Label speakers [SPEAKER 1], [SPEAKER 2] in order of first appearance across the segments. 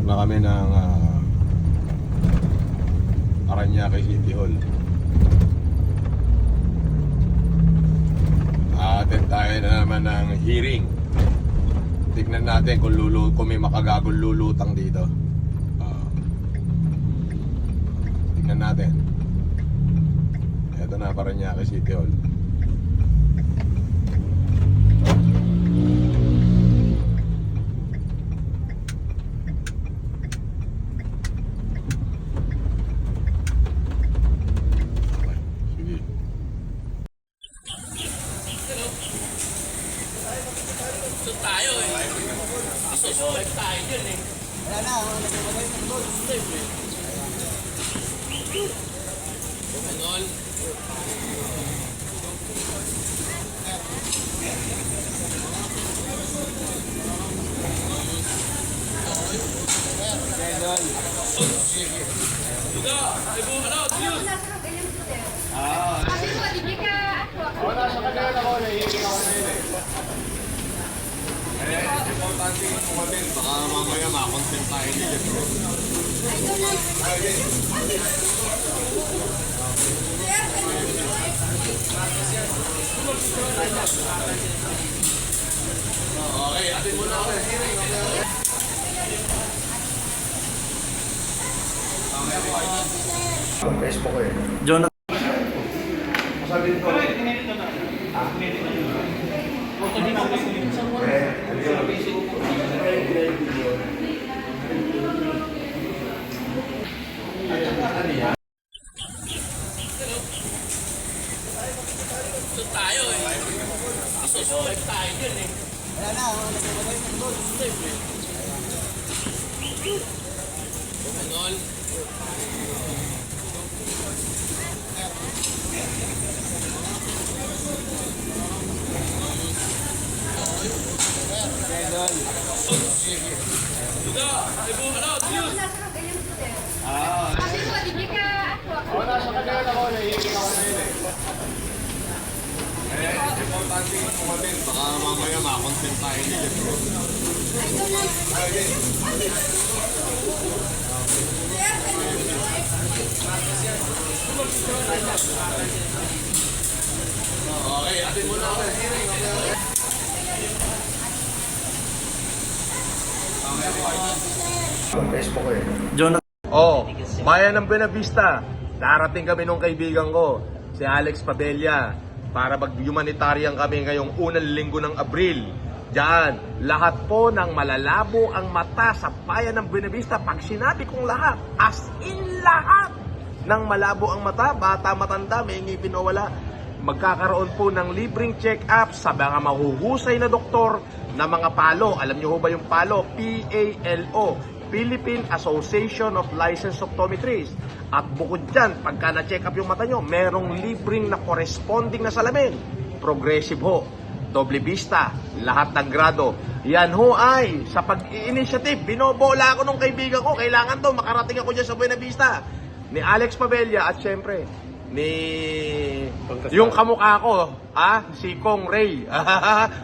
[SPEAKER 1] na kami ng Parañaque City Hall. Attend tayo na naman ng hearing. Tignan natin kung may makagagong lulutang dito. Tignan natin. Ito na, Parañaque City Hall.
[SPEAKER 2] Tayo eh. Isusulit tayo dyan eh.
[SPEAKER 3] Wala na, nagpapagay sa doon.
[SPEAKER 2] Ganon. Luga, ano, Diyos!
[SPEAKER 4] Sabi mo, hindi ka ako.
[SPEAKER 1] Nasa kanila ako, nahihiling ako na yun eh. Importante yung kumatin, baka mamaya makakontent tayo nila.
[SPEAKER 2] Okay, atin muna ako.
[SPEAKER 1] Facebook ko eh.
[SPEAKER 3] Jonathan.
[SPEAKER 1] Sabihin ko.
[SPEAKER 2] Tayo eh. Isusulit tayo dyan eh.
[SPEAKER 3] Wala na, nagpapagay sa doon.
[SPEAKER 2] Ganon. Luga, ano, Diyos!
[SPEAKER 4] Sabi mo, hindi ka ako.
[SPEAKER 1] Nasa kanila ako, nahihiling ako na yun eh. Importante yung kumatin, baka mamaya makakontent tayo nila.
[SPEAKER 2] Okay, atin muna ako.
[SPEAKER 1] Facebook ko eh.
[SPEAKER 3] Jonathan.
[SPEAKER 1] Oh, bayan ng Buenavista. Darating kami nung kaibigan ko, si Alex Padilla, para mag-humanitarian kami ngayong unang linggo ng Abril. Diyan, lahat po ng malalabo ang mata sa bayan ng Buenavista. Pag sinabi kong lahat, as in lahat ng malabo ang mata, bata, matanda, may ngipin o wala, magkakaroon po ng libreng check-up sa mga mahuhusay na doktor na mga palo. Alam niyo ho ba yung palo? PALO. Philippine Association of Licensed Optometrists. At bukod dyan, pagka na-check up yung mata nyo, merong libreng na corresponding na salamin. Progressive ho, doble vista, lahat ng grado. Yan ho ay, sa pag-i-initiative, binobola ako nung kaibigan ko, kailangan to, makarating ako dyan sa Buenavista. Ni Alex Padilla at syempre, ni yung kamukha ko, si Kong Ray.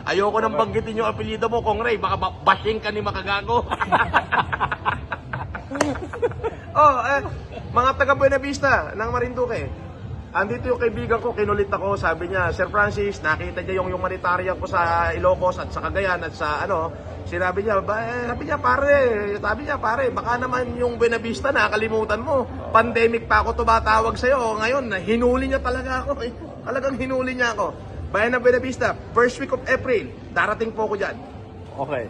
[SPEAKER 1] Ayoko nang banggitin yung apelyido mo, Kong Ray, baka bashing ka ni Makagago. Mga taga Buenavista ng Marinduque. Andito yung kaibigan ko, kinulit ako, sabi niya, Sir Francis, nakita niya yung humanitarian ko sa Ilocos at sa Cagayan at sa sinabi niya, sabi niya, pare, baka naman yung Buenavista nakalimutan mo. Pandemic pa ako tumatawag sa'yo. Ngayon, hinuli niya talaga ako. Talagang hinuli niya ako. Bayan ng Buenavista, first week of April, darating po ako dyan.
[SPEAKER 3] Okay.